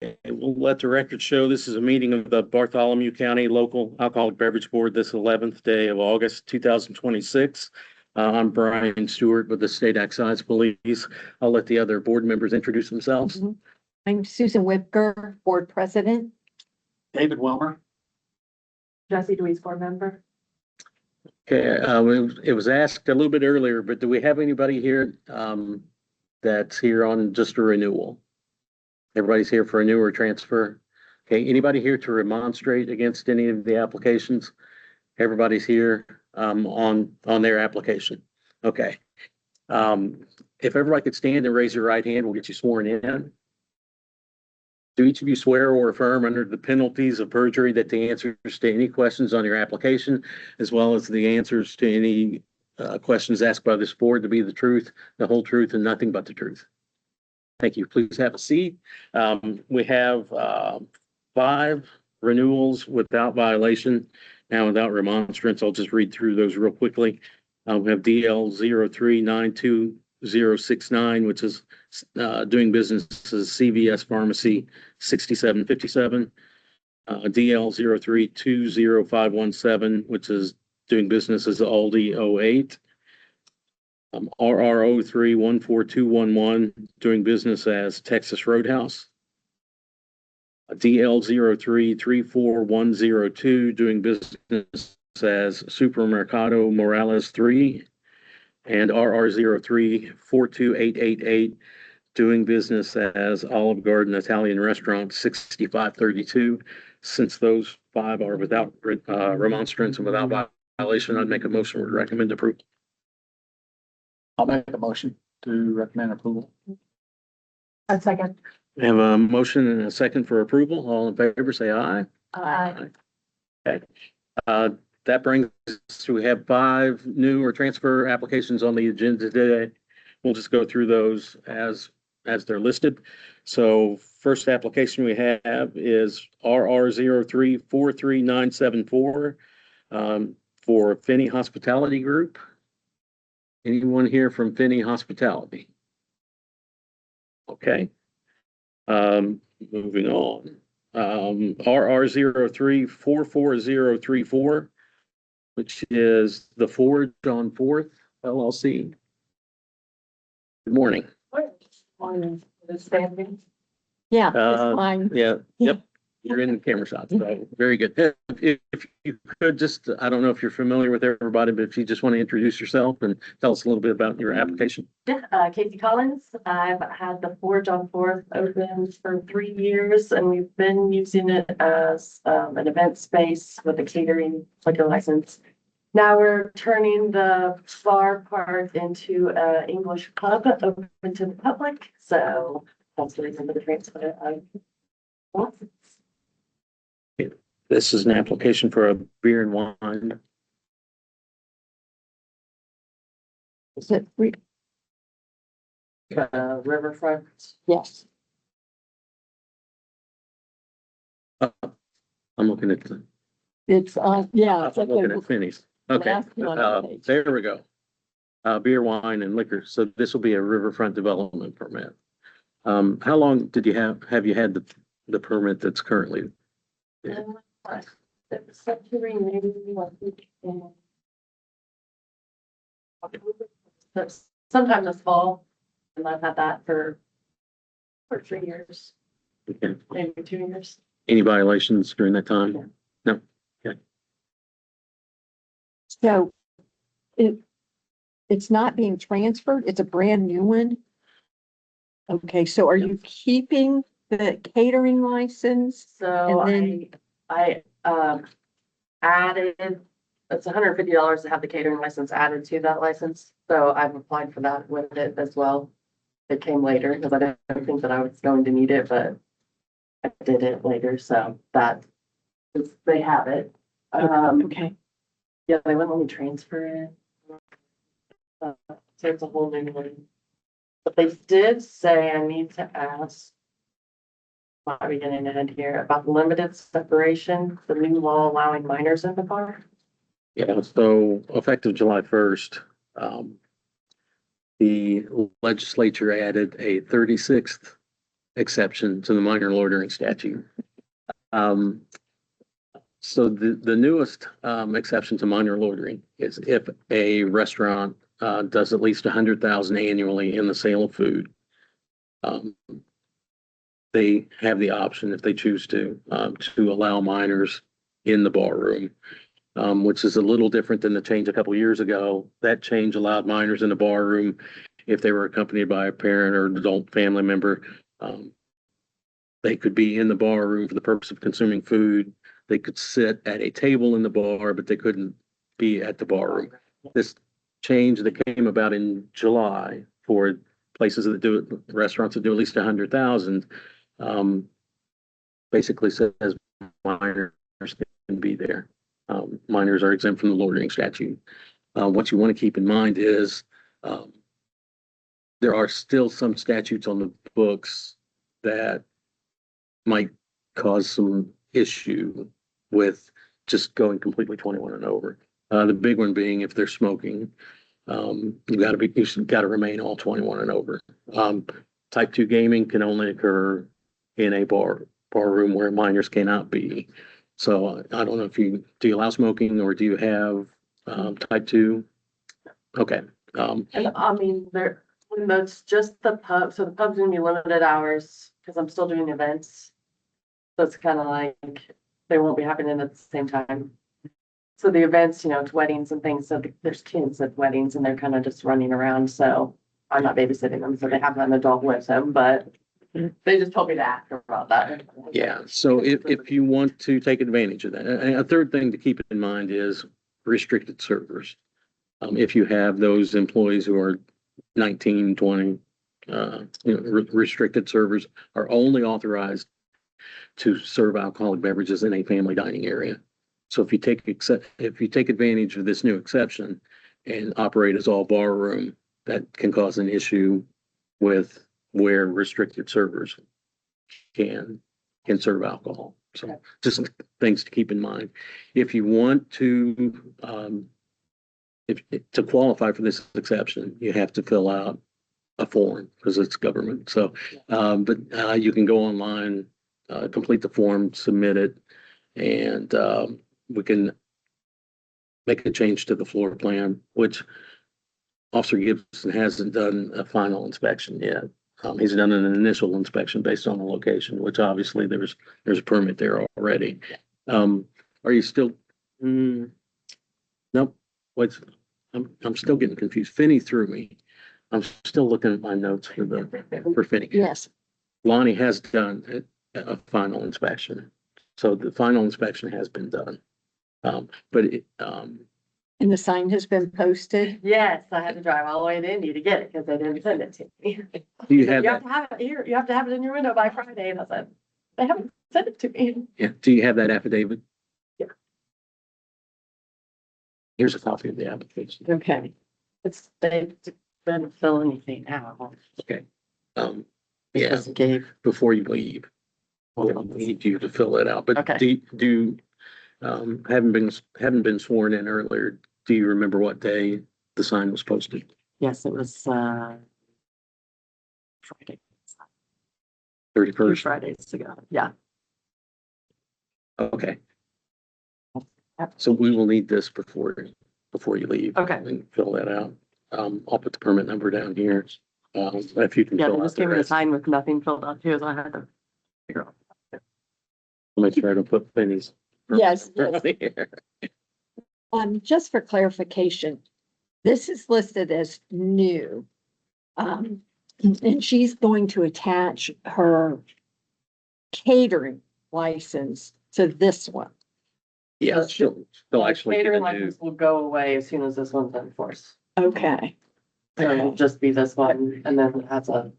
We'll let the record show this is a meeting of the Bartholomew County Local Alcoholic Beverage Board this 11th day of August 2026. I'm Brian Stewart with the State Excise Police. I'll let the other board members introduce themselves. I'm Susan Whipker, board president. David Wilmer. Jesse Deweese, board member. Okay, it was asked a little bit earlier, but do we have anybody here that's here on just a renewal? Everybody's here for a new or transfer. Okay, anybody here to remonstrate against any of the applications? Everybody's here on their application. Okay. If everybody could stand and raise your right hand, we'll get you sworn in. Do each of you swear or affirm under the penalties of perjury that the answers to any questions on your application, as well as the answers to any questions asked by this board, to be the truth, the whole truth, and nothing but the truth? Thank you. Please have a seat. We have 5 renewals without violation. Now, without remonstrance, I'll just read through those real quickly. We have DL 03920069, which is doing business as CVS Pharmacy 6757. DL 0320517, which is doing business as Aldi 08. RR 0314211, doing business as Texas Roadhouse. DL 0334102, doing business as Supermercado Morales 3. And RR 0342888, doing business as Olive Garden Italian Restaurant 6532. Since those 5 are without remonstrance and without violation, I'd make a motion to recommend approval. I'll make a motion to recommend approval. A second. We have a motion and a second for approval. All in favor, say aye. Aye. Okay. That brings us to, we have 5 new or transfer applications on the agenda today. We'll just go through those as they're listed. So first application we have is RR 0343974 for Finney Hospitality Group. Anyone here from Finney Hospitality? Okay. Moving on. RR 0344034, which is the Forge on 4th LLC. Good morning. Morning. Standing. Yeah, Uh, it's fine. Yeah, yep. You're in the camera shot, so very good. If you could just, I don't know if you're familiar with everybody, but if you just want to introduce yourself and tell us a little bit about your application. Yeah, Casey Collins. I've had the Forge on 4th open for 3 years, and we've been using it as an event space with a catering liquor license. Now we're turning the bar part into an English pub open to the public. So that's the reason for the transfer of license. This is an application for a beer and wine. Is it Riverfront. yes. I'm looking at the, It's yeah. I'm It's like looking a- at Finney's. Okay, last one on the page. there we go. Beer, wine, and liquor. So this will be a riverfront development permit. How long did you have you had the permit that's currently? Yeah. It was set to renew, I think, in October. Sometime this fall, and I've had that for 3 years, Okay. maybe 2 years. Any violations during that time? No. Okay. So it's not being transferred. It's a brand new one. Okay, so are you keeping the catering license? So And I added, it's $150 to have the catering license added to that license. So I've applied for that with it as well. It came later because I didn't think that I was going to need it, but I did it later. So that is, they have it. Okay, Yeah, they wouldn't let me transfer it. So it's a whole new one. But they did say I need to ask, might be getting ahead here, about the limited separation, the new law allowing minors in the bar. Yeah, so effective July 1st, the legislature added a 36th exception to the minor loitering statute. Um, so the newest, exception to minor loitering is if a restaurant, does at least 100,000 annually in the sale of food. Um, they have the option, if they choose to allow minors in the bar room, which is a little different than the change a couple years ago. That change allowed minors in the bar room if they were accompanied by a parent or an adult family member. They could be in the bar room for the purpose of consuming food. They could sit at a table in the bar, but they couldn't be at the bar room. This change that came about in July for places that do it, restaurants that do at least 100,000, basically says minors can be there. Minors are exempt from the loitering statute. What you want to keep in mind is, there are still some statutes on the books that might cause some issue with just going completely 21 and over. The big one being if they're smoking, you've got to remain all 21 and over. Type 2 gaming can only occur in a bar room where minors cannot be. So I don't know if do you allow smoking or do you have, type 2? Okay. And I mean, when that's just the pub, so the pub's gonna be limited hours, because I'm still doing events. So it's kind of like, they won't be happening at the same time. So the events, it's weddings and things, so there's kids at weddings and they're kind of just running around, so I'm not babysitting them, so they have an adult with them, but they just told me to ask about that. Yeah, so if you want to take advantage of that, a third thing to keep in mind is restricted servers. If you have those employees who are 19, 20, restricted servers are only authorized to serve alcoholic beverages in a family dining area. So if you take advantage of this new exception and operate as all bar room, that can cause an issue with where restricted servers can serve alcohol. So just things to keep in mind. If you want to, to qualify for this exception, you have to fill out a form because it's government. So, but you can go online, complete the form, submit it, and we can make a change to the floor plan, which Officer Gibson hasn't done a final inspection yet. He's done an initial inspection based on the location, which obviously there's a permit there already. Are you still? Nope. I'm still getting confused. Finney threw me. I'm still looking at my notes for Finney. Yes. Lonnie has done a final inspection. So the final inspection has been done. But And the sign has been posted. Yes, I had to drive all the way to Indy to get it because they didn't send it to me. do you He said, have You that? have to have it here, you have to have it in your window by Friday, and I said, they haven't sent it to me. Yeah. Do you have that affidavit? Yeah. Here's a copy of the application. Okay. They've been filling anything out. Okay. Yeah, Just gave, before you leave, we'll need you to fill it out. But Okay. haven't been sworn in earlier. Do you remember what day the sign was posted? yes, it was, Friday. 31st? Fridays ago, yeah. Okay. So we will need this before you leave. Okay. And fill that out. I'll put the permit number down here. If you can Yeah, fill they out just the gave me a rest. sign with nothing filled out too, so I had to figure out. I'll make sure I don't put Finney's. Yes, permit yes. number here. Just for clarification, this is listed as new. And she's going to attach her catering license to this one. Yeah, she'll actually get Catering a new. license will go away as soon as this one's enforced. Okay. So it'll just be this one, and then it has a,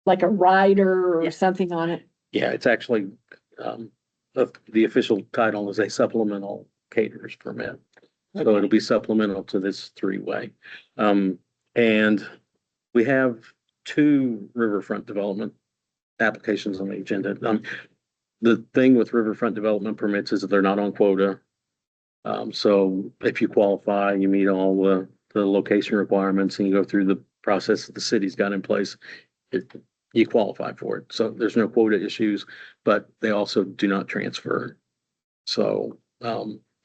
Like a rider or Yeah. something on it. Yeah, it's actually, the official title is a supplemental caterers permit. So it'll be supplemental to this three-way. And we have 2 riverfront development applications on the agenda. The thing with riverfront development permits is that they're not on quota. So if you qualify, you meet all the location requirements and you go through the process that the city's got in place, you qualify for it. So there's no quota issues, but they also do not transfer. So,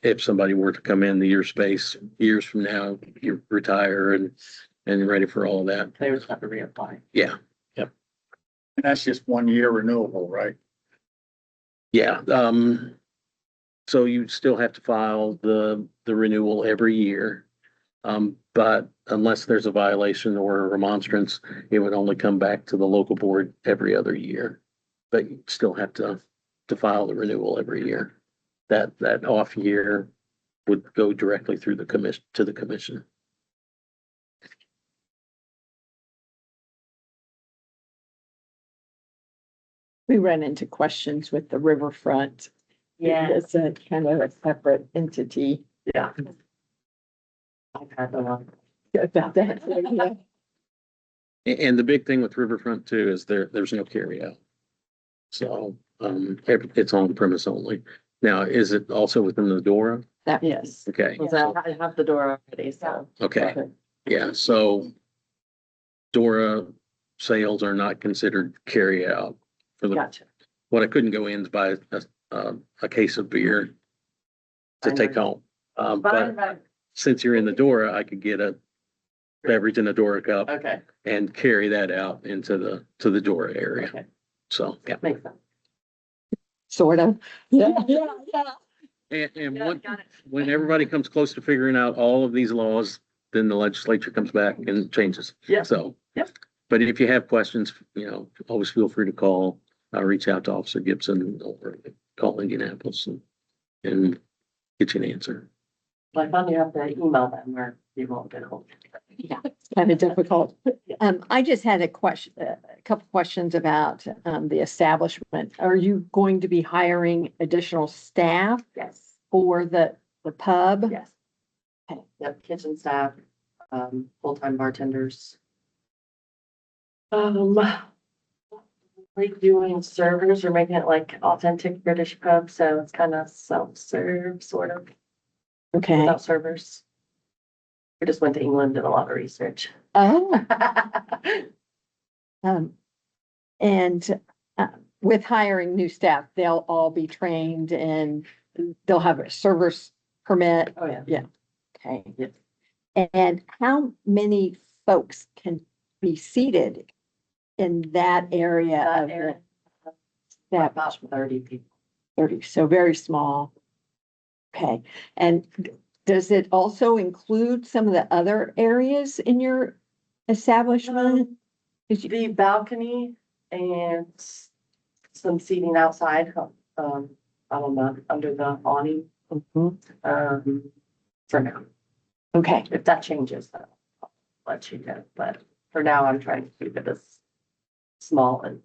if somebody were to come in the year space, years from now, you retire and you're ready for all of that. They would have to reapply. Yeah, And that's just 1 year renewable, right? yeah. So you still have to file the renewal every year. But unless there's a violation or a remonstrance, it would only come back to the local board every other year. But you still have to file the renewal every year. That off year would go directly through the commission, to the commission. We ran into questions with the riverfront. Yeah, It's a kind of a separate entity yeah. I've had a lot. about that. Yeah. And the big thing with Riverfront too is there's no carry out. So, it's on premise only. Now, is it also within the Dora? Yes. Okay, I have the door already, so. okay, yeah, so Dora sales are not considered carry out for the, Gotcha. what I couldn't go in is buy a case of beer to take home. But since you're in the Dora, I could get a beverage in a Dora cup Okay, and carry that out into the Dora area. okay, So, yeah. makes sense. Sort of. Yeah. And Yeah, got it. when everybody comes close to figuring out all of these laws, then the legislature comes back and changes. Yeah. So. Yep. But if you have questions, always feel free to call, reach out to Officer Gibson or call Indianapolis and get you an answer. Like, I you have to email them or you won't get hold. Yeah, it's kind of difficult. I just had a couple questions about, the establishment. Are you going to be hiring additional staff Yes, for the pub? yes. Okay. Yep, kitchen staff, full-time bartenders. Like doing servers, we're making it like authentic British pub, so it's kind of self-serve, sort of, Okay. without servers. We just went to England, did a lot of research. Oh, and, with hiring new staff, they'll all be trained and they'll have a server's permit. Oh, yeah. Okay. Yep. And how many folks can be seated in that area That of area, the about establishment? 30 people. 30, so very small. Okay, and does it also include some of the other areas in your establishment? Did you- The balcony and some seating outside, I don't know, under the awning, Mhm. for now. Okay, If that changes, then I'll let you know, but for now, I'm trying to keep it as small and.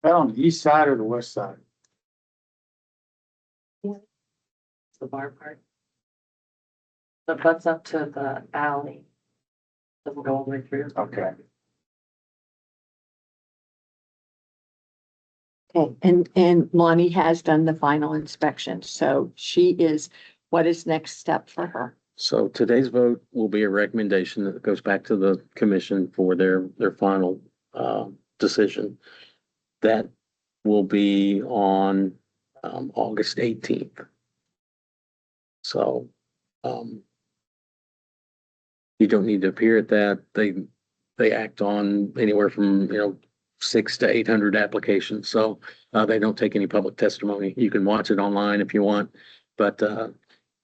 That on the east side or the west side? The bar part. That butts up to the alley. Doesn't go all the way through. Okay. okay, and Lonnie has done the final inspection, so what is next step for her? So today's vote will be a recommendation that goes back to the commission for their final, decision. That will be on, August 18th. So, you don't need to appear at that. They act on anywhere from, 600 to 800 applications. So, they don't take any public testimony. You can watch it online if you want, but,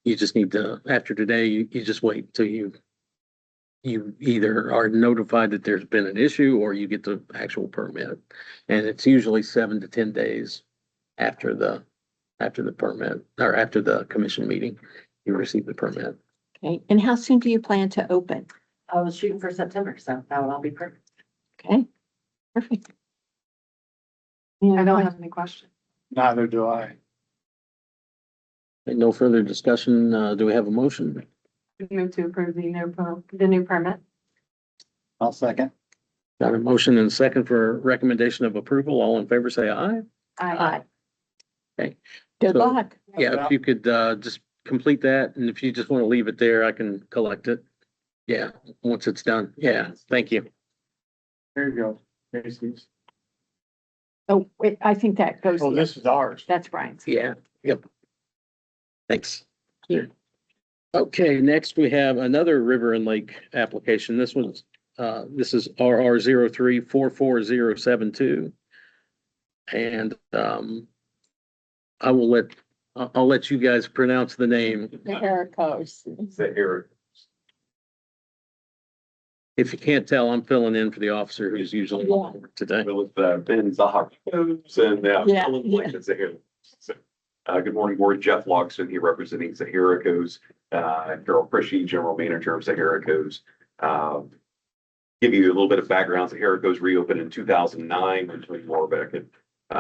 you just need to, after today, you just wait till you either are notified that there's been an issue or you get the actual permit. And it's usually 7 to 10 days after the permit or after the commission meeting, you receive the permit. Okay, and how soon do you plan to open? I was shooting for September, so that would all be perfect. Okay, perfect. I don't have any questions. Neither do I. And no further discussion. Do we have a motion? Move to approve the new permit. I'll second. Got a motion and a second for recommendation of approval. All in favor, say aye. Aye. Okay. Good So- luck. Yeah, if you could, just complete that, and if you just want to leave it there, I can collect it. Yeah, once it's done. Yeah, thank you. There you go. Casey's. Oh, wait, I think that goes. Oh, this is ours. That's Brian's. Yeah, yep. Thanks. Thank you. Okay, next we have another river and lake application. This one's, this is RR 44072. And, I'll let you guys pronounce the name. The Ericos. Eric. If you can't tell, I'm filling in for the officer who's usually on board today. With Ben Zahar and Yeah, Philip Blake and Zahir. So, good morning, board. Jeff Loxton here representing Zahiricos. Carol Prishy, general manager of Zahiricos. Give you a little bit of background. Zahiricos reopened in 2009 when Tony Morbeck had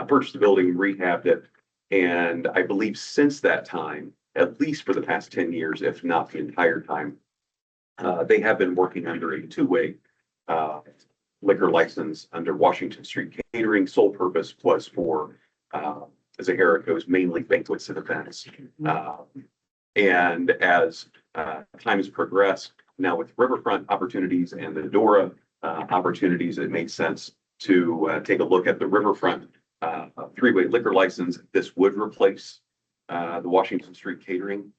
purchased the building, rehabbed it. And I believe since that time, at least for the past 10 years, if not the entire time, they have been working under a two-way liquor license under Washington Street Catering. Sole purpose was for Zahiricos, mainly banquets and events. And as time has progressed, now with riverfront opportunities and the Dora opportunities, it made sense to take a look at the riverfront three-way liquor license. This would replace the Washington Street Catering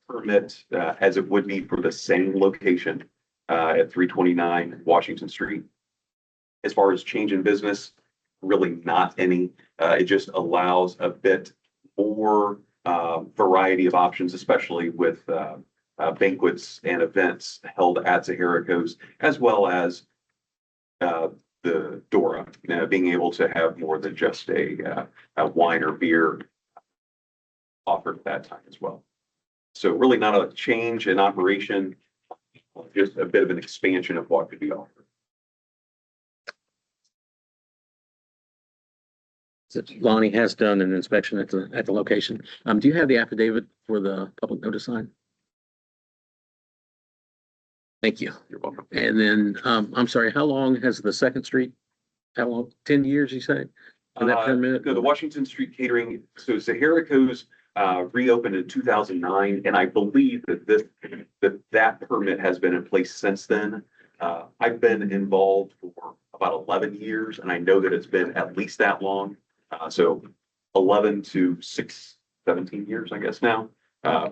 permit as it would be for the same location at 329 Washington Street. As far as change in business, really not any. It just allows a bit more variety of options, especially with banquets and events held at Zahiricos, as well as the Dora, being able to have more than just a wine or beer offered at that time as well. So really not a change in operation, just a bit of an expansion of what could be offered. Lonnie has done an inspection at the location. Do you have the affidavit for the public notice sign? Thank you. You're welcome. And then, I'm sorry, how long has the Second Street? How long? 10 years, you say? For that permit? No, the Washington Street Catering, so Zahiricos reopened in 2009, and I believe that permit has been in place since then. I've been involved for about 11 years, and I know that it's been at least that long. So 11 to 17 years, I guess now,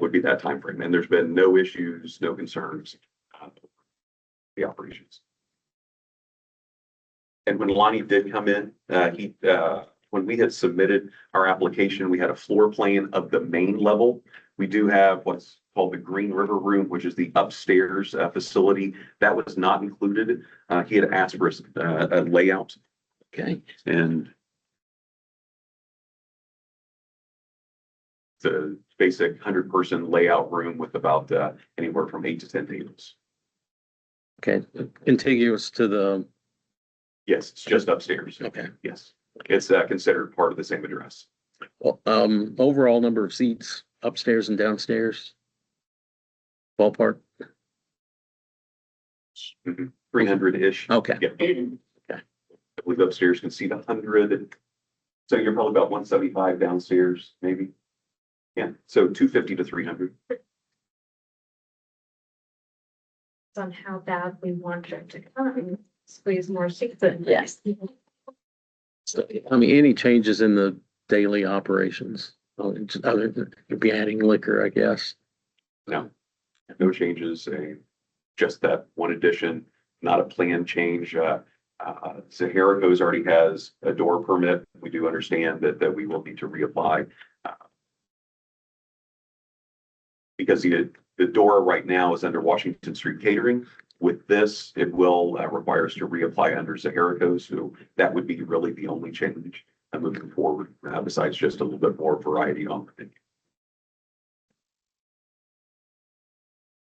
would be that time frame. And there's been no issues, no concerns, the operations. And when Lonnie did come in, when we had submitted our application, we had a floor plan of the main level. We do have what's called the Green River Room, which is the upstairs facility. That was not included. He had asked for a layout. Okay. And the basic 100-person layout room with about anywhere from 8 to 10 tables. Okay. Contiguous to the, Yes, it's just upstairs. okay. Yes, it's considered part of the same address. Well, overall number of seats upstairs and downstairs? Ballpark? 300-ish. Okay. Yeah. I believe upstairs can seat 100. So you're probably about 175 downstairs, maybe. Yeah, so 250 to 300. On how bad we want it to come, squeeze more seats in. Yes. So, I mean, any changes in the daily operations? Other than you'd be adding liquor, I guess. No changes, just that one addition, not a planned change. Zahiricos already has a door permit. We do understand that we will need to reapply. Because the door right now is under Washington Street Catering. With this, it will require us to reapply under Zahiricos, so that would be really the only change moving forward, besides just a little bit more variety on the menu.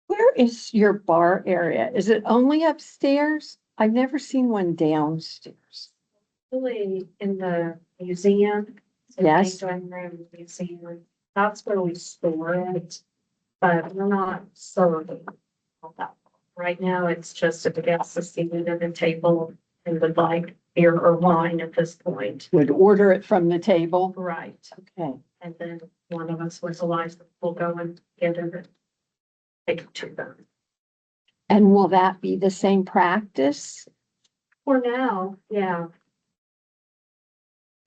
Where is your bar area? Is it only upstairs? I've never seen one downstairs. Really in the museum. so Yes. main dining room, museum, that's where we store it, but we're not serving all that. Right now, it's just if the guest is seated at a table and would like beer or wine at this point. Would order it from the table? Right, Okay. and then one of us with a license will go and get it and take it to them. And will that be the same practice? For now, yeah.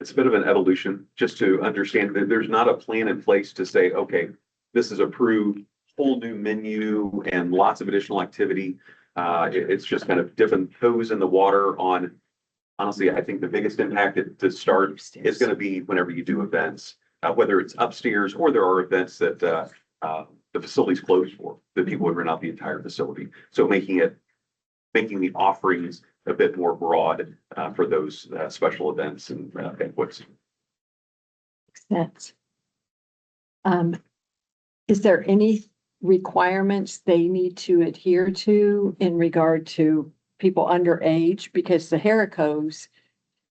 It's a bit of an evolution, just to understand that there's not a plan in place to say, okay, this is approved, whole new menu and lots of additional activity. It's just kind of dipping toes in the water on, honestly, I think the biggest impact to start is going to be whenever you do events, whether it's upstairs or there are events that the facility's closed for, that people would rent out the entire facility. So making the offerings a bit more broad for those special events and banquets. Makes sense. Is there any requirements they need to adhere to in regard to people underage? Because the Haricos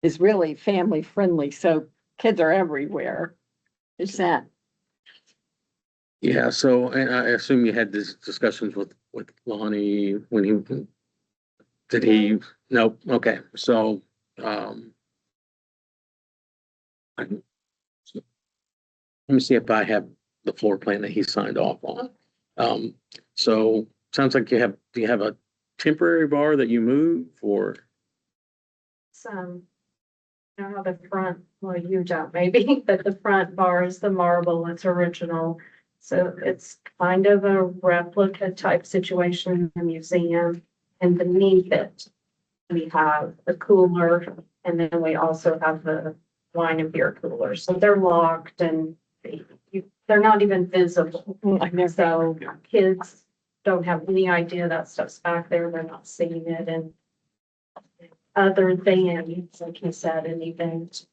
is really family friendly, so kids are everywhere. Is that? Yeah, so, and I assume you had these discussions with Lonnie when did he, nope, okay, so, I can- let me see if I have the floor plan that he signed off on. So, sounds like do you have a temporary bar that you move or? Some, I don't know the front, well, you don't maybe, but the front bar is the marble, it's original. So it's kind of a replica type situation in the museum. And beneath it, we have the cooler, and then we also have the wine and beer cooler. So they're locked and they're not even visible. So kids don't have any idea that stuff's back there. They're not seeing it. And other than, like you said, an event,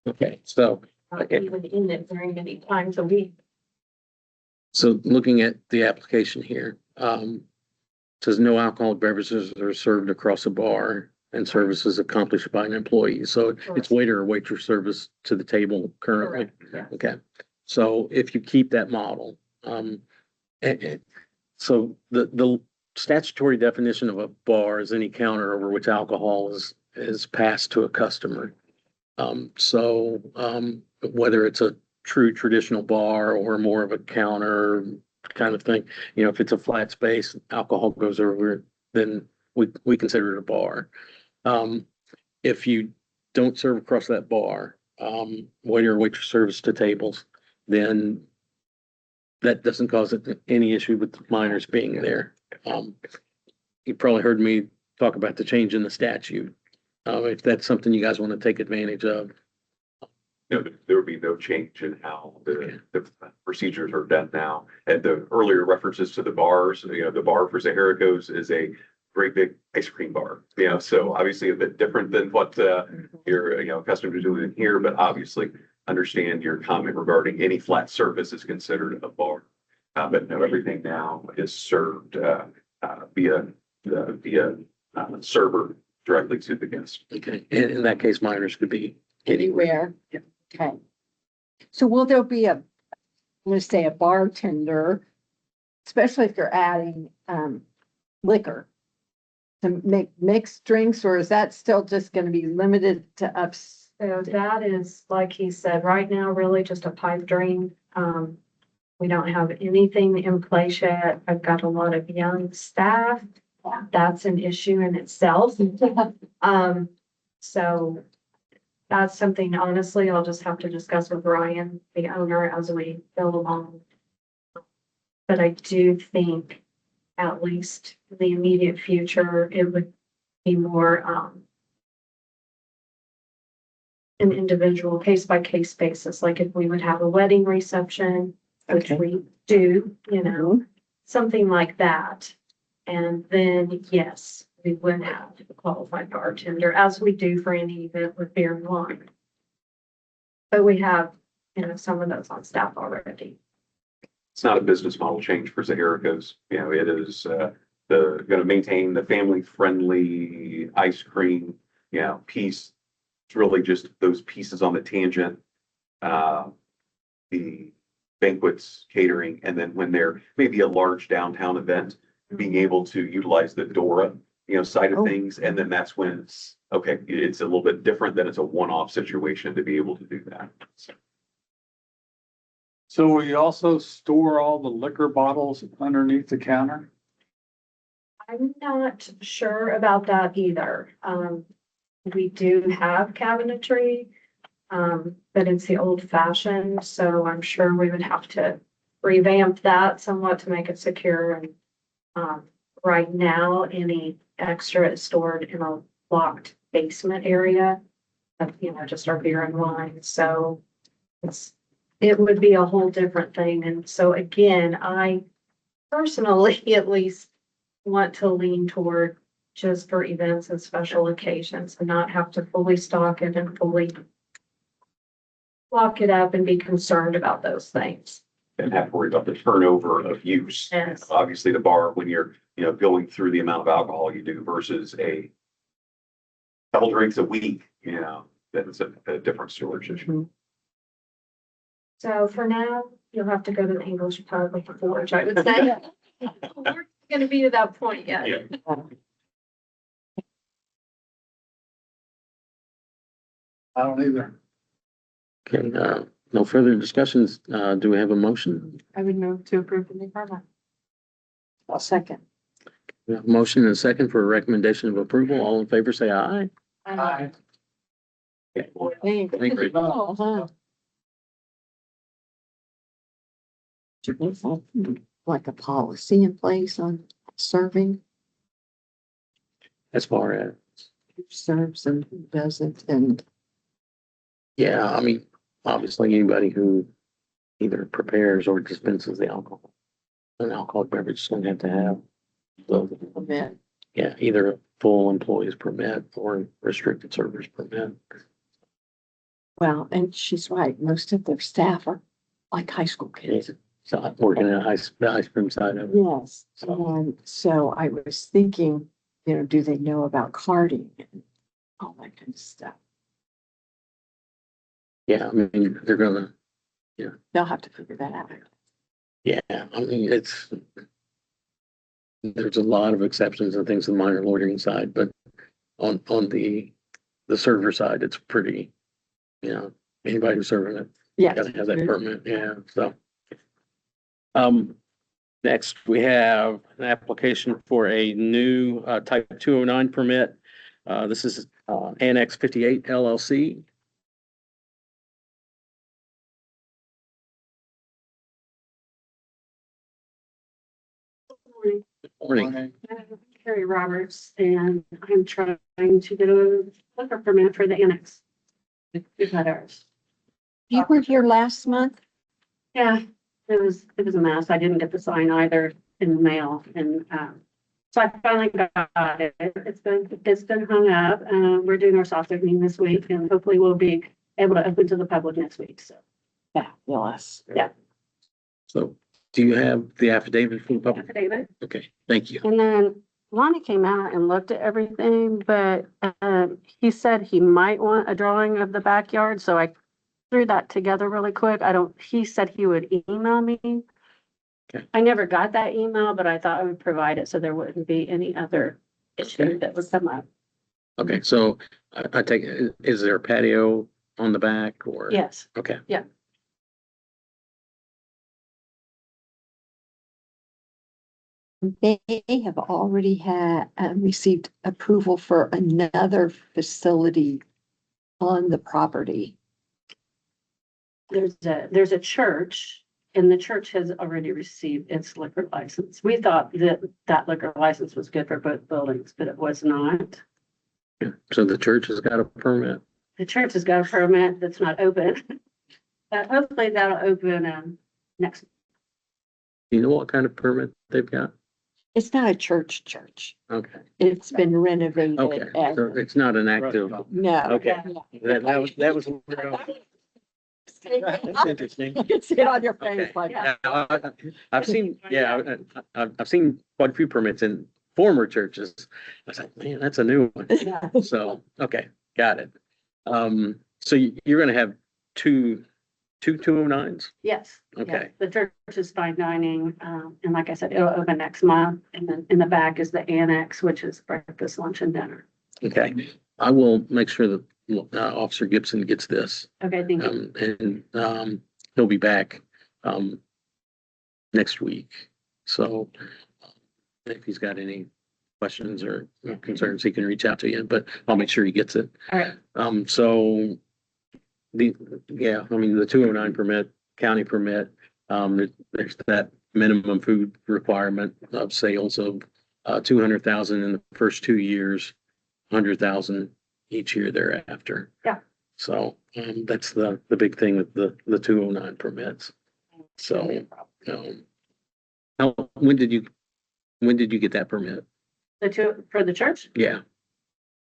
Okay, so, not Okay. even in it very many times a week. so looking at the application here, says no alcoholic beverages are served across a bar and services accomplished by an employee. So it's waiter or waitress service to the table currently. Yeah. Okay, so if you keep that model, so the statutory definition of a bar is any counter over which alcohol is passed to a customer. Whether it's a true traditional bar or more of a counter kind of thing, if it's a flat space, alcohol goes over, then we consider it a bar. If you don't serve across that bar, waiter or waitress service to tables, then that doesn't cause any issue with minors being there. You probably heard me talk about the change in the statute. If that's something you guys want to take advantage of. No, there would be no change in how the procedures are done now. And the earlier references to the bars, the bar for Zaharicos is a great big ice cream bar. So obviously a bit different than what you're accustomed to doing here, but obviously understand your comment regarding any flat surface is considered a bar. But no, everything now is served via server directly to the guest. Okay, and in that case, minors could be Anywhere? Okay. So will there be let's say a bartender, especially if you're adding, liquor to make mixed drinks, or is that still just gonna be limited to ups? So that is, like he said, right now, really just a pipe dream. We don't have anything in place yet. I've got a lot of young staff. That's an issue in itself. So that's something, honestly, I'll just have to discuss with Ryan, the owner, as we go along. But I do think, at least in the immediate future, it would be more, an individual case by case basis, like if we would have a wedding reception, which Okay. we do, something like that. And then, yes, we would have a qualified bartender, as we do for any event with beer and wine. But we have, some of those on staff already. It's not a business model change for Zaharicos. It is going to maintain the family friendly ice cream, piece. It's really just those pieces on the tangent, the banquets, catering, and then when there may be a large downtown event, being able to utilize the Dora, side of Oh. things. And then that's when it's a little bit different than it's a one-off situation to be able to do that. So will you also store all the liquor bottles underneath the counter? I'm not sure about that either. We do have cabinetry, but it's the old fashioned, so I'm sure we would have to revamp that somewhat to make it secure. And right now, any extra is stored in a locked basement area of, just our beer and wine. So it would be a whole different thing. And so again, I personally at least want to lean toward just for events and special occasions and not have to fully stock it and fully lock it up and be concerned about those things. And have to worry about the turnover of use. Yes. Obviously, the bar, when you're, going through the amount of alcohol you do versus a couple drinks a week, that's a different storage issue. So for now, you'll have to go to the English pub with the forge, I would say. We're gonna be to that point yet. Yeah. I don't either. Okay, no further discussions. Do we have a motion? I would move to approve the new permit. I'll second. We have a motion and a second for a recommendation of approval. All in favor, say aye. Aye. Thank you. Uh-huh. Like a policy in place on serving, As far as, who serves and who doesn't, and yeah, I mean, obviously anybody who either prepares or dispenses the alcohol. An alcoholic beverage is going to have. So, permit. yeah, either a full employees permit or restricted servers permit. Well, and she's right, most of their staff are like high school kids. So I'm working at the ice cream side of it. Yes, and so I was thinking, do they know about carding and all that kind of stuff? Yeah, I mean, they're gonna, They'll have to figure that out. yeah, I mean, there's a lot of exceptions and things in the minor loitering side, but on the server side, it's pretty, anybody who's serving it, Yes. gotta have that permit, yeah, so. Next, we have an application for a new, type 209 permit. This is, Annex 58 LLC. Morning. Carrie Roberts, and I'm trying to get a liquor permit for the annex. We've had ours. You were here last month? Yeah, it was a mess. I didn't get the sign either in the mail, and so I finally got it. It's been hung up. We're doing our soft opening this week, and hopefully we'll be able to open to the public next week. So Fabulous. yeah, So do you have the affidavit from the public? affidavit. Okay, thank you. And then Lonnie came out and looked at everything, but he said he might want a drawing of the backyard, so I threw that together really quick. He said he would email me. Okay. I never got that email, but I thought I would provide it so there wouldn't be any other Okay. issue that would come up. Okay, so I take, is there a patio on the back or? Yes, Okay. Yeah. They have already received approval for another facility on the property. there's a church, and the church has already received its liquor license. We thought that liquor license was good for both buildings, but it was not. So the church has got a permit. The church has got a permit that's not open. But hopefully that'll open next. Do you know what kind of permit they've got? It's not a church. Okay, It's been renovated. okay, as- so it's not an active, No. okay. That was. That's interesting. You can see it on your Okay. face like. Yeah, I've seen, I've seen quite a few permits in former churches. I was like, man, that's a new one. So, okay, got it. So you're gonna have two 209s? Yes. Okay. The church is fine dining, and like I said, it'll open next month, and then in the back is the annex, which is breakfast, lunch, and dinner. Okay, I will make sure that Officer Gibson gets this. Okay, thank you. And he'll be back next week. So if he's got any questions or concerns, he can reach out to you, but I'll make sure he gets it. All right. So yeah, I mean, the 209 permit, county permit, there's that minimum food requirement of sales of 200,000 in the first 2 years, 100,000 each year thereafter. Yeah. So that's the big thing with the 209 permits. So when did you get that permit? For the church, Yeah.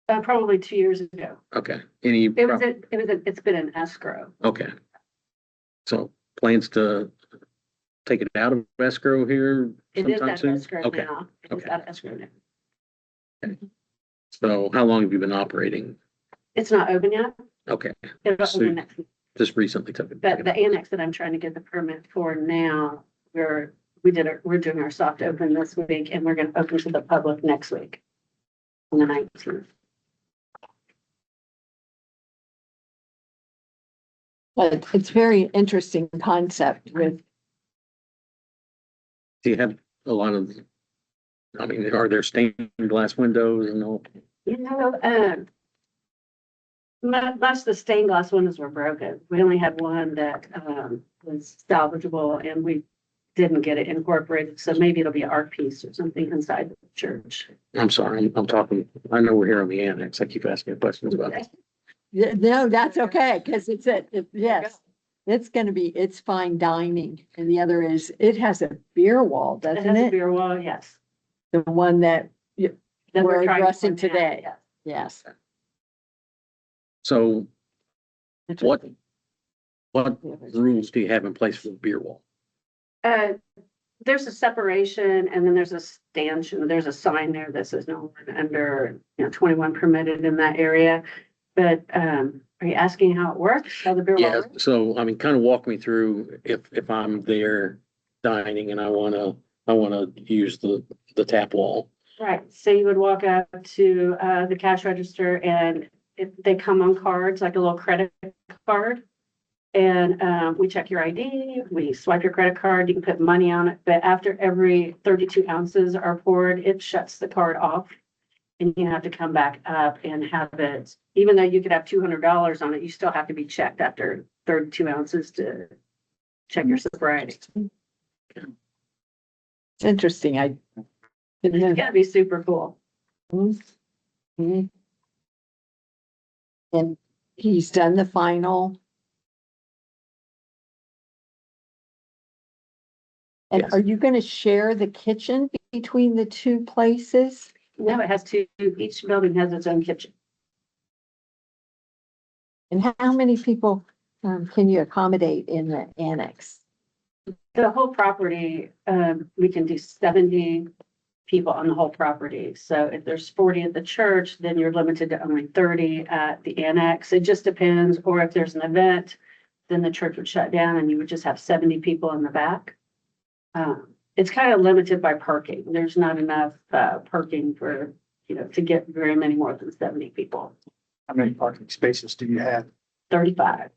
probably 2 years ago. Okay. It's been an escrow. Okay. So plans to take it out of escrow here It is sometime out soon? of escrow Okay. now. It is Okay. out of escrow now. So how long have you been operating? It's not open yet. Okay. It'll So- open next week. Just recently took it. But the annex that I'm trying to get the permit for now, we're doing our soft open this week and we're gonna open to the public next week. On the 19th. But it's very interesting concept with, Do you have a lot of, I mean, are there stained glass windows and all? You know, most of the stained glass windows were broken. We only had one that, was salvageable and we didn't get it incorporated. So maybe it'll be an art piece or something inside the church. I'm sorry, I'm talking, I know we're here on the annex. I keep asking questions about it. no, that's okay, because yes, it's fine dining. And the other is, it has a beer wall, It doesn't has a it? beer wall, yes. The one that, That We're trying to addressing find out, today. yes. yes. So what Interesting. rules do you have in place for the beer wall? There's a separation and then there's a stanchion, there's a sign there that says no one under, 21 permitted in that area. But, are you asking how it works, how the beer wall Yeah, works? so I mean, kind of walk me through if I'm there dining and I wanna use the tap wall. Right, so you would walk up to, the cash register and they come on cards, like a little credit card. And, we check your ID, we swipe your credit card, you can put money on it, but after every 32 ounces are poured, it shuts the card off. And you have to come back up and have it, even though you could have $200 on it, you still have to be checked after 32 ounces to check your sobriety. It's interesting. I didn't know It's gotta be super cool. Mhm. And he's done the final. And Yes. are you gonna share the kitchen between the two places? No, it has each building has its own kitchen. And how many people can you accommodate in the annex? The whole property, we can do 70 people on the whole property. So if there's 40 at the church, then you're limited to only 30 at the annex. It just depends. Or if there's an event, then the church would shut down and you would just have 70 people in the back. It's kind of limited by parking. There's not enough parking for, to get very many more than 70 people. How many parking spaces do you have? 35.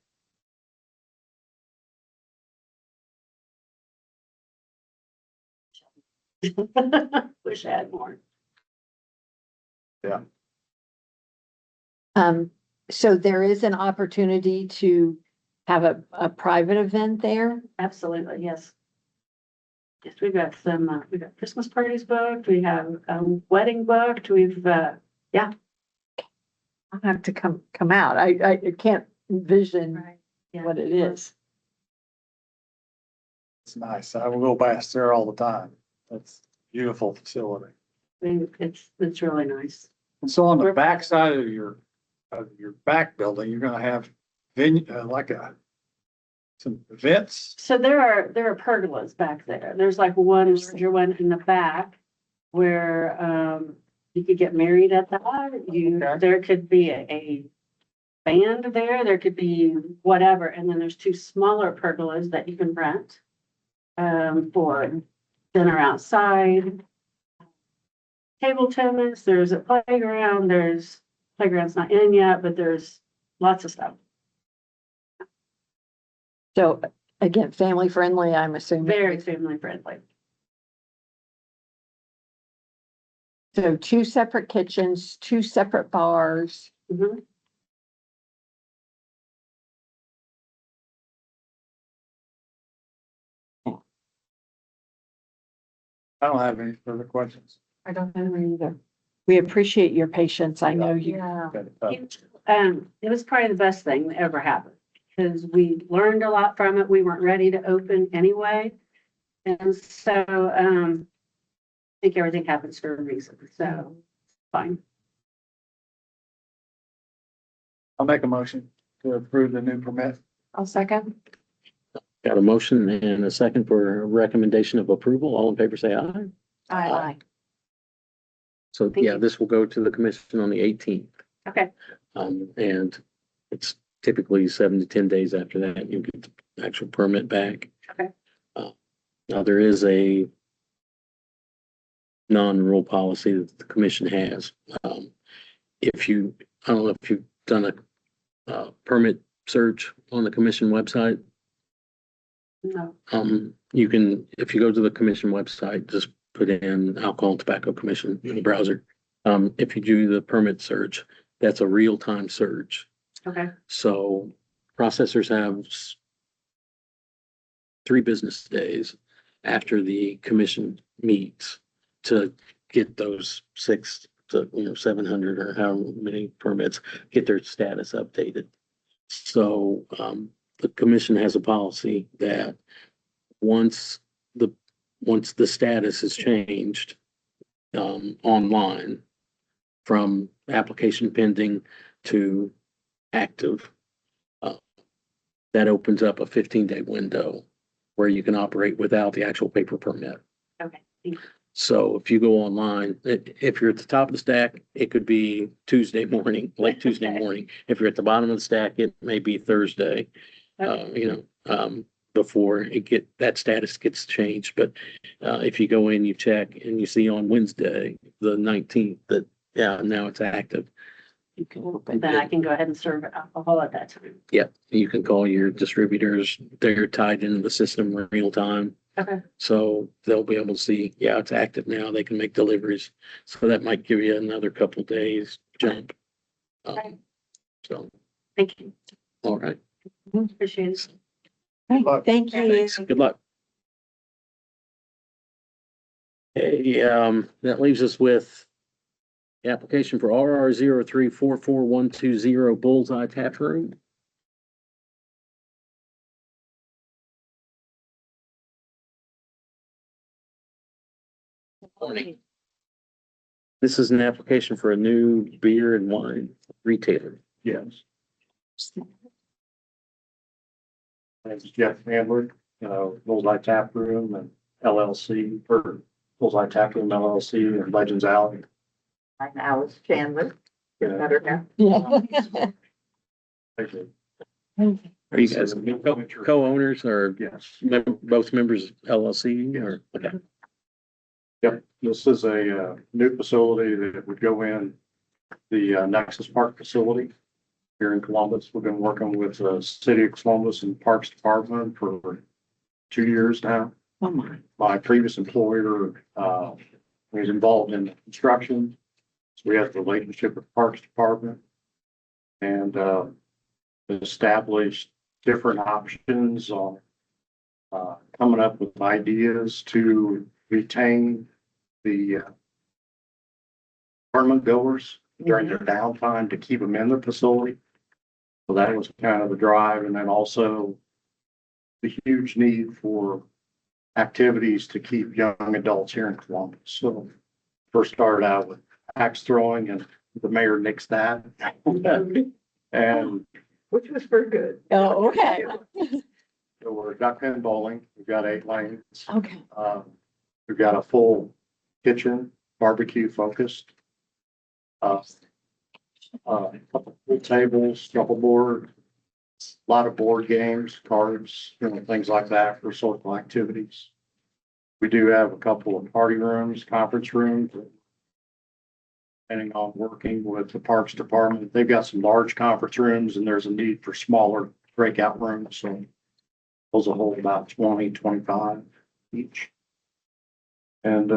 Wish I had more. So there is an opportunity to have a private event there? Absolutely, yes. Yes, we've got Christmas parties booked, we have a wedding booked, I'll have to come out. I can't envision yeah. what it is. It's nice. I will go past there all the time. That's a beautiful facility. I mean, it's really nice. And so on the We're- back side of your back building, you're gonna have some events. So there are pergolas back there. There's like one larger one in the back where you could get married at that. Okay. There could be a band there, there could be whatever, and then there's two smaller pergolas that you can rent for dinner outside. Table tennis, there's a playground, playground's not in yet, but there's lots of stuff. So again, family friendly, I'm assuming. Very family friendly. So 2 separate kitchens, 2 separate bars. Mhm. I don't have any further questions. I don't know either. We appreciate your patience. I know you. Yeah. But, It was probably the best thing that ever happened, because we learned a lot from it. We weren't ready to open anyway. And so, I think everything happens for a reason, so, fine. I'll make a motion to approve the new permit. I'll second. Got a motion and a second for recommendation of approval. All in favor, say aye. Aye. So, Thank yeah, you. this will go to the commission on the 18th. Okay, And it's typically 7 to 10 days after that, you get the actual permit back. Okay. Now, there is a non-rule policy that the commission has. If you, I don't know if you've done a permit search on the commission website. no, You can, if you go to the commission website, just put in Alcohol and Tobacco Commission in the browser. If you do the permit search, that's a real-time search. okay, So processors have 3 business days after the commission meets to get those 6 to 700 or however many permits, get their status updated. So the commission has a policy that once the status is changed online from application pending to active, that opens up a 15-day window where you can operate without the actual paper permit. okay. Thank you. So if you go online, if you're at the top of the stack, it could be Tuesday morning, late Tuesday Okay. morning. If you're at the bottom of the stack, it may be Thursday, before that status gets changed. But if you go in, you check and you see on Wednesday, the 19th, that, yeah, now it's active. You can open. Then I can go ahead and serve alcohol at that time. Yeah, you can call your distributors. They're tied into the system in real time. Okay, So they'll be able to see, yeah, it's active now. They can make deliveries. So that might give you another couple days jump. Okay. So, thank you. all right. Appreciate it. Hey, thank you. Thanks. Good luck. Okay, that leaves us with the application for RR 0344120 Bullseye Tap Room. Morning. This is an application for a new beer and wine retailer. Yes. It's Jeff Handler, Bullseye Tap Room and LLC, or Bullseye Tap Room LLC and Legends Alley. I'm Alice Chandler. Get Yeah. better now. Yeah. Thank you. Are you guys co-owners or Yes. both members of LLC or? Okay. Yep, this is a new facility that would go in the Nexus Park facility here in Columbus. We've been working with the City of Columbus and Parks Department for 2 years now. Oh, my. My previous employer was involved in construction. So we have a relationship with the Parks Department and established different options on coming up with ideas to retain the tournament goers during their downtime to keep them in the facility. So that was kind of the drive. And then also the huge need for activities to keep young adults here in Columbus. So first started out with axe throwing and the mayor nixed that. And Which was very good. Oh, okay. so we're duck pin bowling. We've got 8 lanes. Okay. We've got a full kitchen, barbecue focused. Couple pool tables, shuffleboard, a lot of board games, cards, things like that for social activities. We do have a couple of party rooms, conference rooms. Depending on working with the Parks Department, they've got some large conference rooms and there's a need for smaller breakout rooms. So those will hold about 20, 25 each. And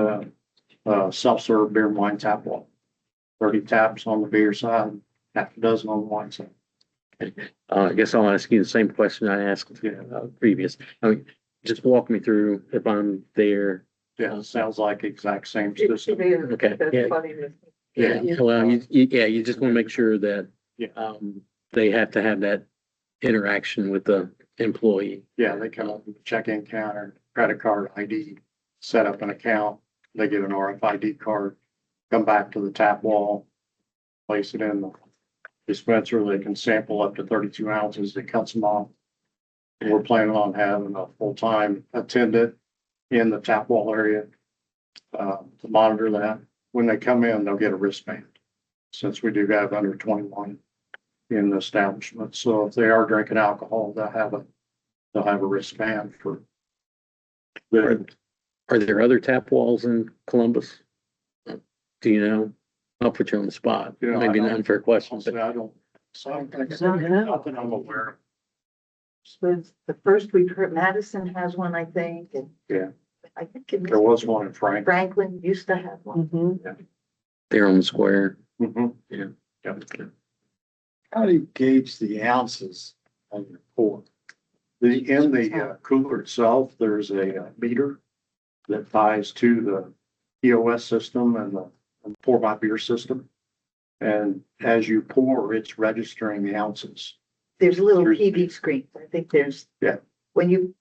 self-serve beer and wine tap wall. 30 taps on the beer side, half a dozen on the wine side. I guess I'll ask you the same question I asked previous. I mean, just walk me through if I'm there. Yeah, it sounds like exact same system. Okay, That's yeah. funny. Yeah, well, you just want to make sure that, Yeah. they have to have that interaction with the employee. Yeah, they come up with the check-in counter, credit card ID, set up an account, they get an RFID card, come back to the tap wall, place it in the dispenser, they can sample up to 32 ounces, it cuts them off. And we're planning on having a full-time attendant in the tap wall area to monitor that. When they come in, they'll get a wristband, since we do have under 21 in the establishment. So if they are drinking alcohol, they'll have a wristband for. Are there other tap walls in Columbus? Do you know? I'll put you on the spot. Yeah, I Maybe an don't- unfair question, Honestly, but I don't, so I don't think, Yeah. nothing I'm aware of. Was the first we've heard, Madison has one, I think, and. Yeah. I think in There was one in Frank. Franklin used to have one. Mhm. they're on the square. Mhm. Yeah. Yeah. How do you gauge the ounces on your pour? In the cooler itself, there's a meter that ties to the POS system and the pour by beer system. And as you pour, it's registering the ounces. There's a little There's- TV screen. I think there's. Yeah. When you,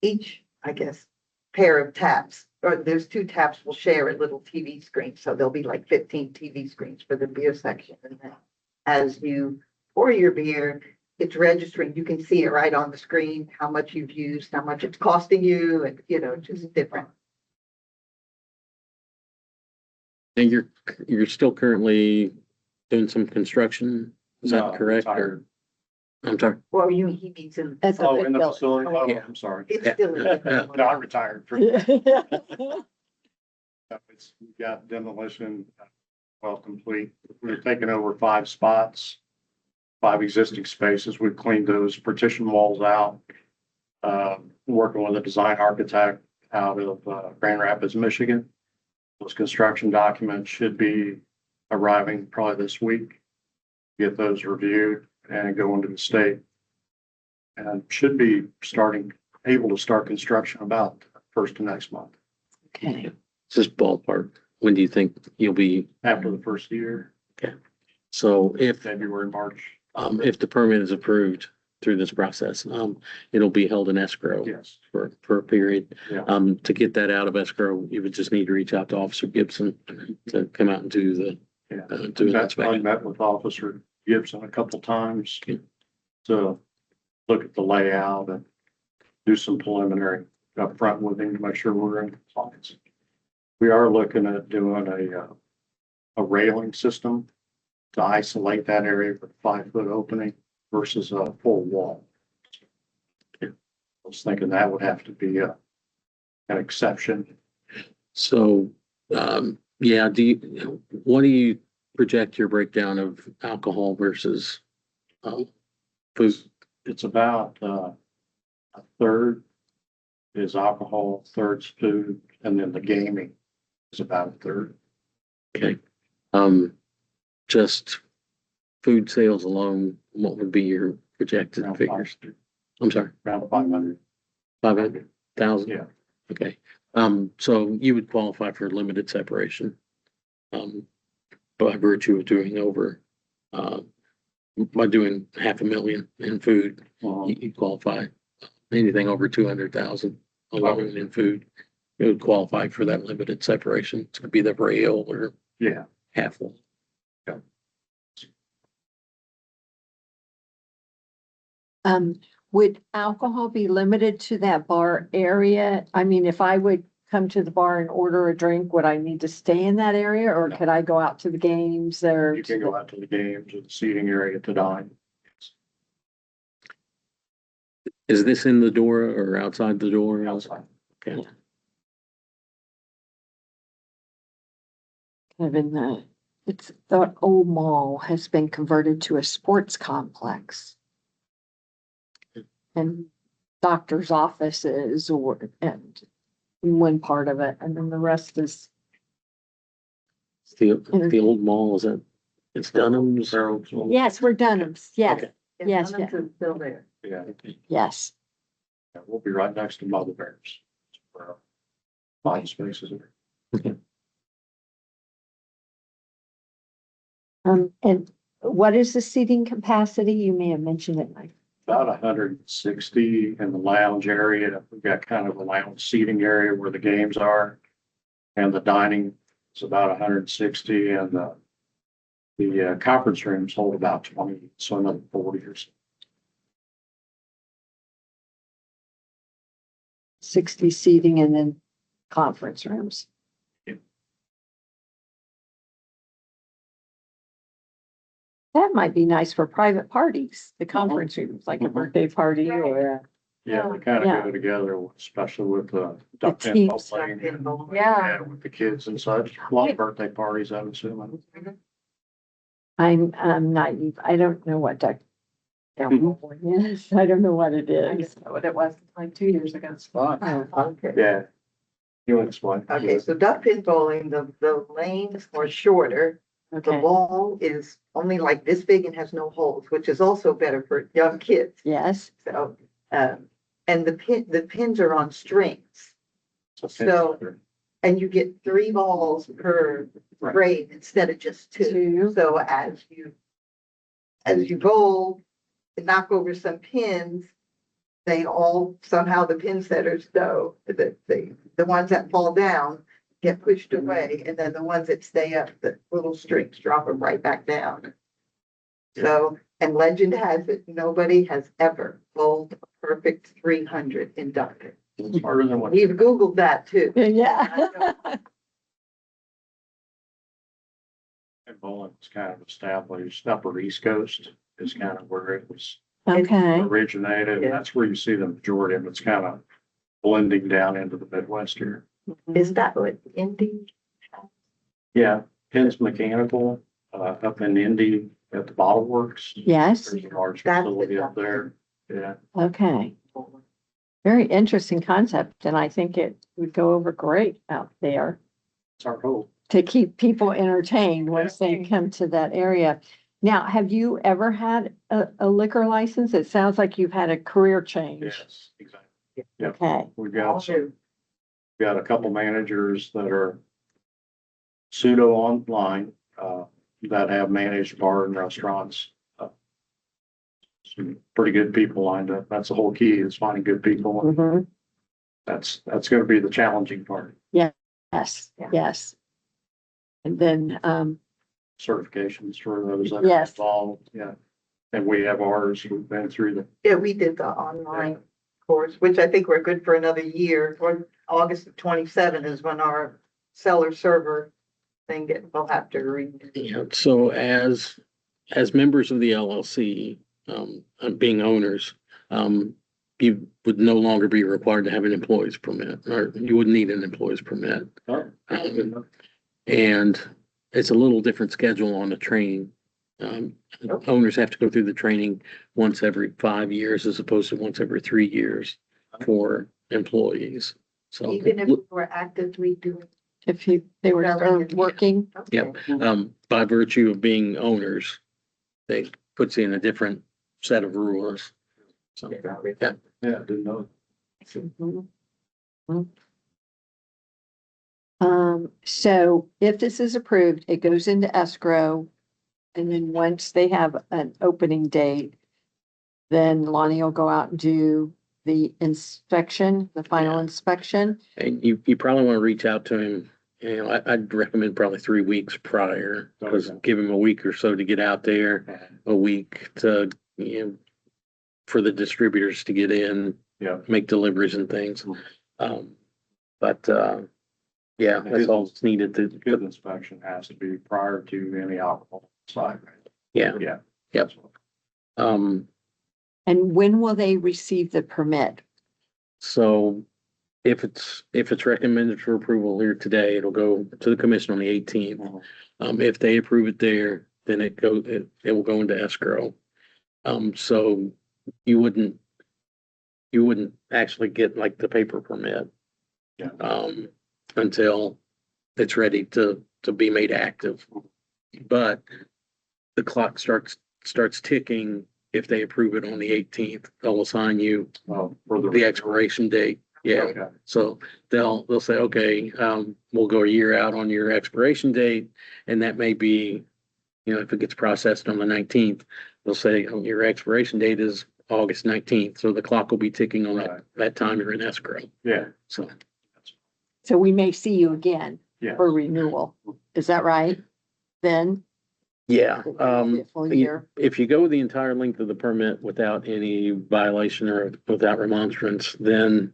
each, I guess, pair of taps, or there's two taps will share a little TV screen. So there'll be like 15 TV screens for the beer section. And then as you pour your beer, it's registering. You can see it right on the screen, how much you've used, how much it's costing you, and, just different. And you're still currently doing some construction? Is No, that correct? Or, retired. I'm sorry. Well, he means in. That's a Oh, big in the building. facility? Oh, Yeah. I'm sorry. It's Yeah. still. in- No, I retired. We've got demolition well complete. We're taking over 5 spots, 5 existing spaces. We've cleaned those partition walls out. Working with a design architect out of Grand Rapids, Michigan. Those construction documents should be arriving probably this week. Get those reviewed and go into the state. And should be able to start construction about first of next month, Okay. Just ballpark. When do you think you'll be? after the first year, So February, March. if the permit is approved through this process, it'll be held in escrow Yes, for a period. Yeah. To get that out of escrow, you would just need to reach out to Officer Gibson to come out and do the, yeah. do an I inspection. met with Officer Gibson a couple times Okay. to look at the layout and do some preliminary up front with him to make sure we're in compliance. We are looking at doing a railing system to isolate that area with a 5-foot opening versus a full wall. I was thinking that would have to be an exception. So, yeah, what do you project your breakdown of alcohol versus, food? It's about a third is alcohol, third's food, and then the gaming is about a third. Okay. Just food sales alone, what would be your projected Around figures? I'm sorry, Around 500. 500,000? Yeah. Okay. So you would qualify for limited separation. By virtue of doing over, by doing 500,000 in food, you qualify. Anything over 200,000 alone in food, it would qualify for that limited separation. It's gonna be the rail or Yeah, half full. Would alcohol be limited to that bar area? I mean, if I would come to the bar and order a drink, would I need to stay in that area or No. could I go out to the games or? you can go out to the games or the seating area to dine. Is this in the door or outside the door? Outside. Okay. Kind of in the old mall has been converted to a sports complex. And doctor's offices and one part of it, and then the rest is The old mall, is it? It's Dunham's. Yes, we're Dunham's. Yes, Okay. Yes, None of yeah. it's still there. Yeah, yes. we'll be right next to Mother Bears. Fine spaces. And what is the seating capacity? You may have mentioned it, Mike. About 160 in the lounge area. We've got kind of a lounge seating area where the games are. And the dining is about 160, and the conference rooms hold about 20, so another 40 or so. 60 seating and then conference rooms. Yeah. That might be nice for private parties, the conference rooms, like a birthday party or Yeah, they kind Yeah. of go together, especially with the duck pin teams. bowling. Yeah. With the kids and such. A lot of birthday parties, I'm assuming. I'm naive. I don't know what duck. Yes, I don't know what it I is. just know what it was like 2 years ago. Okay. Yeah. You want to explain? Okay, so duck pin bowling, the lanes are shorter. The Okay, ball is only like this big and has no holes, which is also better for young kids. yes, So, and the pins are on strings, So- and and you get 3 balls per Right. grade instead of just 2. Two. So as you bowl and knock over some pins, they all, somehow the pin setters know that the ones that fall down get pushed away, and then the ones that stay up, the little strings drop them right back down. So, and legend has it, nobody has ever bowled a perfect 300 in duck pin. It's harder than what. We've Googled that too. yeah. And bowling was kind of established. Upper East Coast is kind of where it was Okay, originated. And that's where you see the majority of it's kind of blending down into the Midwest here. Is that what Indy? Yeah, Penn's Mechanical, up in Indy at the Bottle Works. yes, There's a large That's facility the- up there. Yeah. okay. Very interesting concept, and I think it would go over great out there It's our hope. to keep people entertained once they come to that area. Now, have you ever had a liquor license? It sounds like you've had a career change. Yes, exactly. Yeah, Okay, we've got a couple managers that are pseudo online, that have managed bar and restaurants. Some pretty good people lined up. That's the whole key, is finding good people. mhm. That's gonna be the challenging part. Yes, Yeah. yes. And then, Certifications for those that are Yes. involved, yeah. And we have ours, we've been through the, Yeah, we did the online course, which I think we're good for another year, or August of 27 is when our seller server thing we'll have to redo. Yeah, so as members of the LLC, being owners, you would no longer be required to have an employee's permit, or you wouldn't need an employee's permit. And it's a little different schedule on the training. Owners have to go through the training once every 5 years as opposed to once every 3 years for employees. So, Even if we're actively doing. if they were Selling started it. working, Yep. By virtue of being owners, they puts in a different set of rules. So, yeah. yeah, didn't know. So if this is approved, it goes into escrow. And then once they have an opening date, then Lonnie will go out and do the inspection, the final Yeah. inspection. And you probably want to reach out to him. You know, I'd recommend probably 3 weeks prior, because Okay. give him a week or so to get out there, a week to, for the distributors to get in, Yeah. make deliveries and things. But, yeah, that's all that's needed to, Good inspection has to be prior to any alcohol side. yeah, Yeah. Yep. And when will they receive the permit? So if it's recommended for approval here today, it'll go to the commission on the 18th. If they approve it there, then it will go into escrow. So you wouldn't actually get like the paper permit. Yeah. Until it's ready to to be made active. But the clock starts ticking. If they approve it on the 18th, they'll assign you For the expiration date. Yeah. Okay. So they'll say, okay, we'll go a year out on your expiration date. And that may be, if it gets processed on the 19th, they'll say, oh, your expiration date is August 19th. So the clock will be ticking on Right. that time you're in escrow. Yeah. So, So we may see you again Yeah. for renewal. Is that right? Then? yeah. A full year. If you go the entire length of the permit without any violation or without remonstrance, then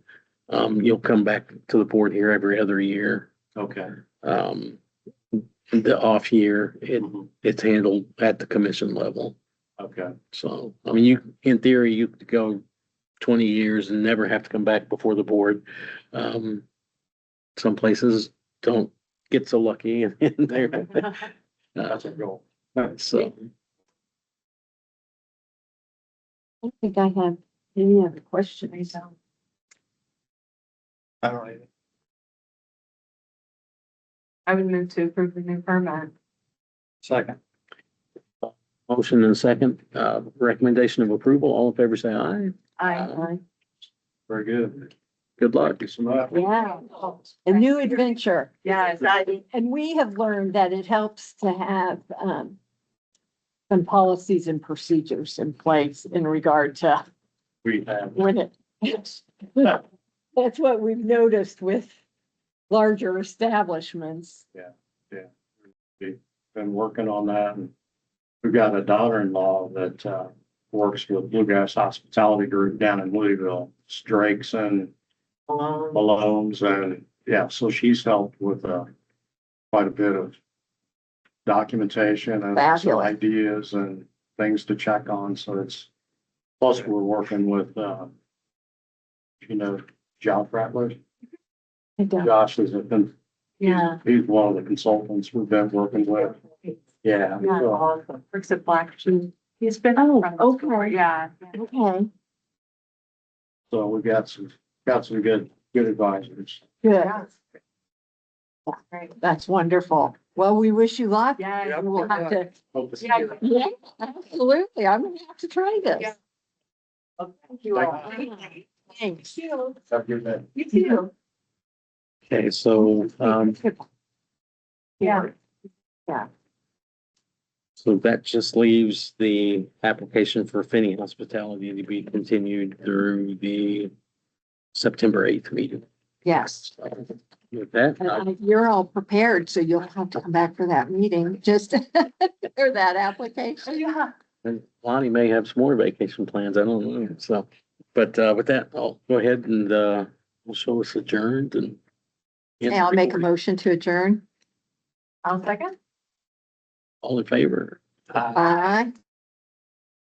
you'll come back to the board here every other year. Okay. The off year, Mhm. it's handled at the commission level. Okay. So, I mean, in theory, you could go 20 years and never have to come back before the board. Some places don't get so lucky and they're, That's a goal. so. I don't think I have any other questions. I don't either. I would move to approve the new permit. Second. Motion and second, recommendation of approval. All in favor, say aye. Very good. Good luck. Thank you so much. Yeah, a new adventure. Yes, And we have learned that it helps to have, some policies and procedures in place in regard to We have. when it. That's what we've noticed with larger establishments. Been working on that. And we've got a daughter-in-law that works with Bluegrass Hospitality Group down in Louisville. It's Drake's and Malone's, and yeah, so she's helped with quite a bit of documentation and some Fabulous. ideas and things to check on. So it's, plus we're working with John Prattler. I don't- Josh has been, Yeah. he's one of the consultants we've been working with. Yeah. so- Works at Black Shoe. He's been. Oh, from us before, okay. Yeah. Okay, So we got some good advisors. good. Great. That's wonderful. Well, we wish you luck. Yeah. We'll have to, Hope to see Yeah. you. yeah, absolutely. I'm gonna have to try this. Yeah. Thank you all. Thanks. Have a good day. You too. Okay, so, Yeah. so that just leaves the application for Finney Hospitality to be continued through the September 8th meeting. Yes. So, with that, And you're all prepared, so you'll have to come back for that meeting, just for that application. Yeah. and Lonnie may have some more vacation plans. I don't know. So, but with that, I'll go ahead and we'll show us adjourned and. Okay, I'll make a motion to adjourn. I'll second. All in favor? Aye.